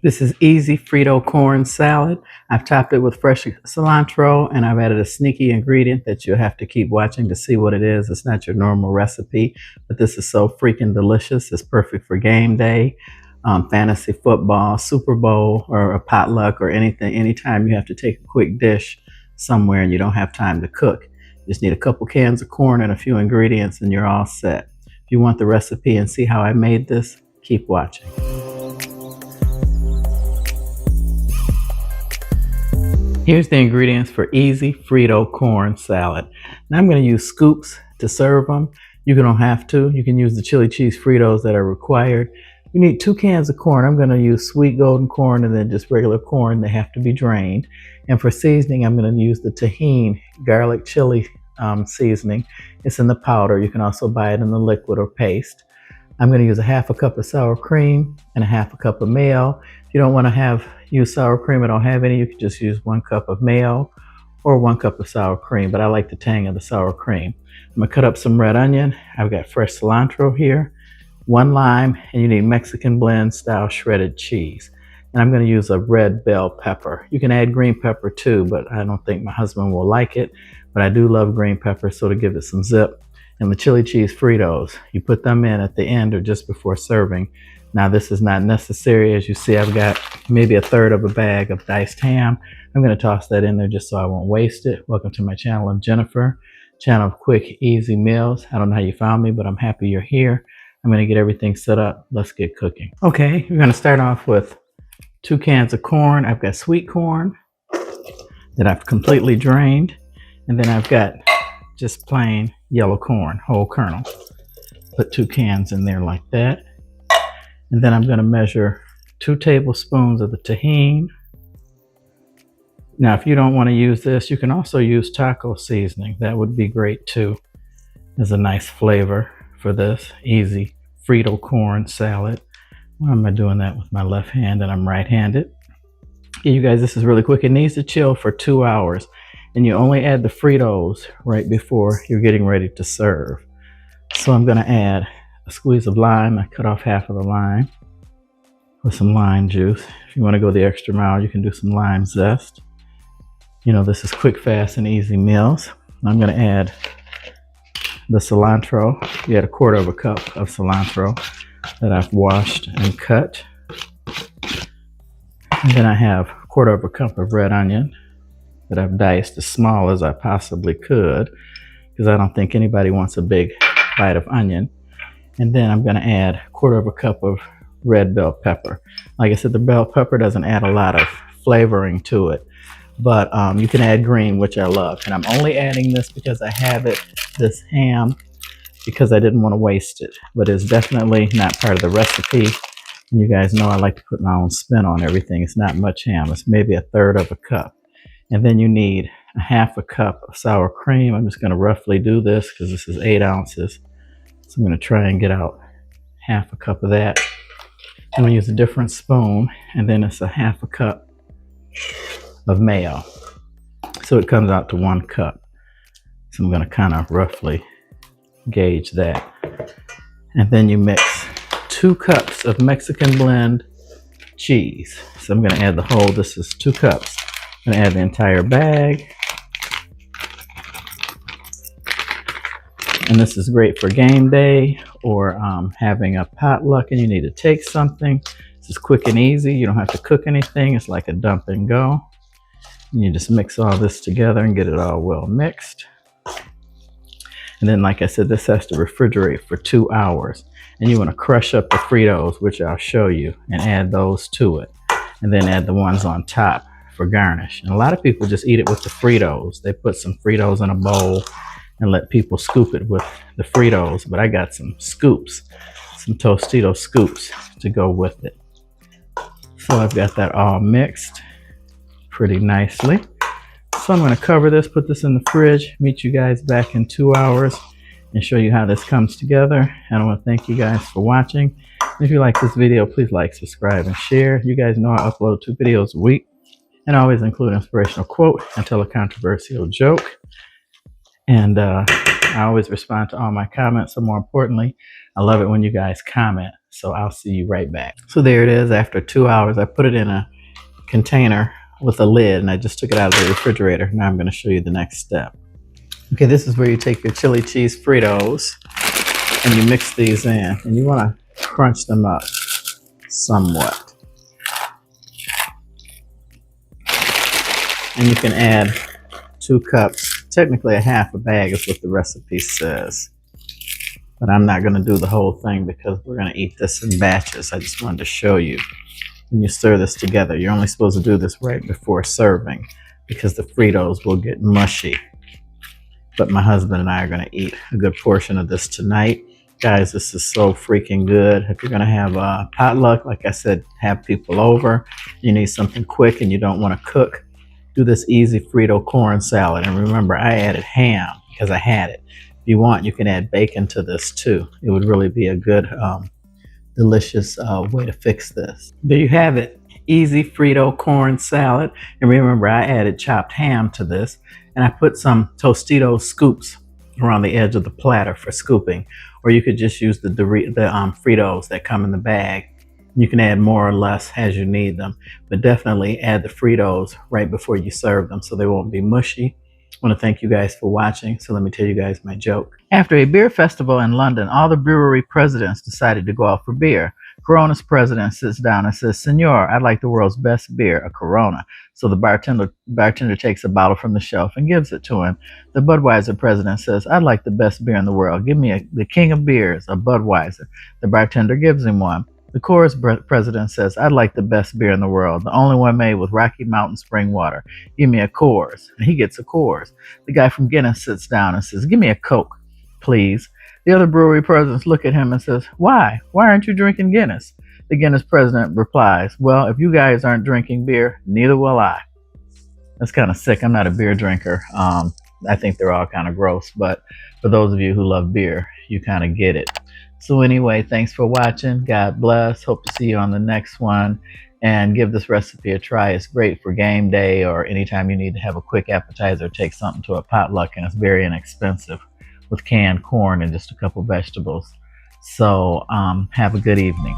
This is easy Frito corn salad. I've topped it with fresh cilantro and I've added a sneaky ingredient that you'll have to keep watching to see what it is. It's not your normal recipe, but this is so freaking delicious. It's perfect for game day, fantasy football, Super Bowl, or a potluck or anything. Anytime you have to take a quick dish somewhere and you don't have time to cook. You just need a couple cans of corn and a few ingredients and you're all set. If you want the recipe and see how I made this, keep watching. Here's the ingredients for easy Frito corn salad. Now I'm going to use scoops to serve them. You don't have to. You can use the chili cheese Fritos that are required. You need 2 cans of corn. I'm going to use sweet golden corn and then just regular corn. They have to be drained. And for seasoning, I'm going to use the tahini garlic chili seasoning. It's in the powder. You can also buy it in the liquid or paste. I'm going to use a half a cup of sour cream and a half a cup of mayo. If you don't want to use sour cream or don't have any, you can just use 1 cup of mayo or 1 cup of sour cream, but I like the tang of the sour cream. I'm going to cut up some red onion. I've got fresh cilantro here, 1 lime, and you need Mexican blend style shredded cheese. And I'm going to use a red bell pepper. You can add green pepper too, but I don't think my husband will like it, but I do love green pepper, so to give it some zip. And the chili cheese Fritos, you put them in at the end or just before serving. Now this is not necessary. As you see, I've got maybe 1/3 of a bag of diced ham. I'm going to toss that in there just so I won't waste it. Welcome to my channel. I'm Jennifer, channel of quick, easy meals. I don't know how you found me, but I'm happy you're here. I'm going to get everything set up. Let's get cooking. Okay, we're going to start off with 2 cans of corn. I've got sweet corn that I've completely drained. And then I've got just plain yellow corn, whole kernel. Put 2 cans in there like that. And then I'm going to measure 2 tablespoons of the tahini. Now, if you don't want to use this, you can also use taco seasoning. That would be great too. There's a nice flavor for this easy Frito corn salad. Why am I doing that with my left hand and I'm right-handed? Okay, you guys, this is really quick. It needs to chill for 2 hours. And you only add the Fritos right before you're getting ready to serve. So I'm going to add a squeeze of lime. I cut off half of the lime with some lime juice. If you want to go the extra mile, you can do some lime zest. You know, this is quick, fast, and easy meals. I'm going to add the cilantro. You add 1/4 cup of cilantro that I've washed and cut. And then I have 1/4 cup of red onion that I've diced as small as I possibly could, because I don't think anybody wants a big bite of onion. And then I'm going to add 1/4 cup of red bell pepper. Like I said, the bell pepper doesn't add a lot of flavoring to it, but you can add green, which I love. And I'm only adding this because I have this ham, because I didn't want to waste it, but it's definitely not part of the recipe. And you guys know I like to put my own spin on everything. It's not much ham. It's maybe 1/3 cup. And then you need a half a cup of sour cream. I'm just going to roughly do this because this is 8 ounces. So I'm going to try and get out half a cup of that. I'm going to use a different spoon, and then it's a half a cup of mayo. So it comes out to 1 cup. So I'm going to kind of roughly gauge that. And then you mix 2 cups of Mexican blend cheese. So I'm going to add the whole, this is 2 cups. I'm going to add the entire bag. And this is great for game day or having a potluck and you need to take something. This is quick and easy. You don't have to cook anything. It's like a dump and go. And you just mix all this together and get it all well mixed. And then, like I said, this has to refrigerate for 2 hours. And you want to crush up the Fritos, which I'll show you, and add those to it. And then add the ones on top for garnish. And a lot of people just eat it with the Fritos. They put some Fritos in a bowl and let people scoop it with the Fritos. But I got some scoops, some Tostito scoops to go with it. So I've got that all mixed pretty nicely. So I'm going to cover this, put this in the fridge, meet you guys back in 2 hours and show you how this comes together. And I want to thank you guys for watching. If you like this video, please like, subscribe, and share. You guys know I upload 2 videos a week and I always include an inspirational quote and tell a controversial joke. And I always respond to all my comments. So more importantly, I love it when you guys comment. So I'll see you right back. So there it is. After 2 hours, I put it in a container with a lid, and I just took it out of the refrigerator. Now I'm going to show you the next step. Okay, this is where you take your chili cheese Fritos and you mix these in, and you want to crunch them up somewhat. And you can add 2 cups. Technically a half a bag is what the recipe says, but I'm not going to do the whole thing because we're going to eat this in batches. I just wanted to show you. When you stir this together, you're only supposed to do this right before serving because the Fritos will get mushy. But my husband and I are going to eat a good portion of this tonight. Guys, this is so freaking good. If you're going to have a potluck, like I said, have people over, you need something quick and you don't want to cook, do this easy Frito corn salad. And remember, I added ham because I had it. If you want, you can add bacon to this too. It would really be a good delicious way to fix this. There you have it, easy Frito corn salad. And remember, I added chopped ham to this, and I put some Tostitos scoops around the edge of the platter for scooping, or you could just use the Fritos that come in the bag. You can add more or less as you need them, but definitely add the Fritos right before you serve them so they won't be mushy. I want to thank you guys for watching, so let me tell you guys my joke. After a beer festival in London, all the brewery presidents decided to go out for beer. Corona's president sits down and says, "Senor, I'd like the world's best beer, a Corona." So the bartender takes a bottle from the shelf and gives it to him. The Budweiser president says, "I'd like the best beer in the world. Give me the king of beers, a Budweiser." The bartender gives him one. The Coors president says, "I'd like the best beer in the world, the only one made with Rocky Mountain spring water. Give me a Coors." And he gets a Coors. The guy from Guinness sits down and says, "Give me a Coke, please." The other brewery presidents look at him and says, "Why? Why aren't you drinking Guinness?" The Guinness president replies, "Well, if you guys aren't drinking beer, neither will I." That's kind of sick. I'm not a beer drinker. I think they're all kind of gross, but for those of you who love beer, you kind of get it. So anyway, thanks for watching. God bless. Hope to see you on the next one. And give this recipe a try. It's great for game day or anytime you need to have a quick appetizer. Take something to a potluck, and it's very inexpensive with canned corn and just a couple vegetables. So have a good evening.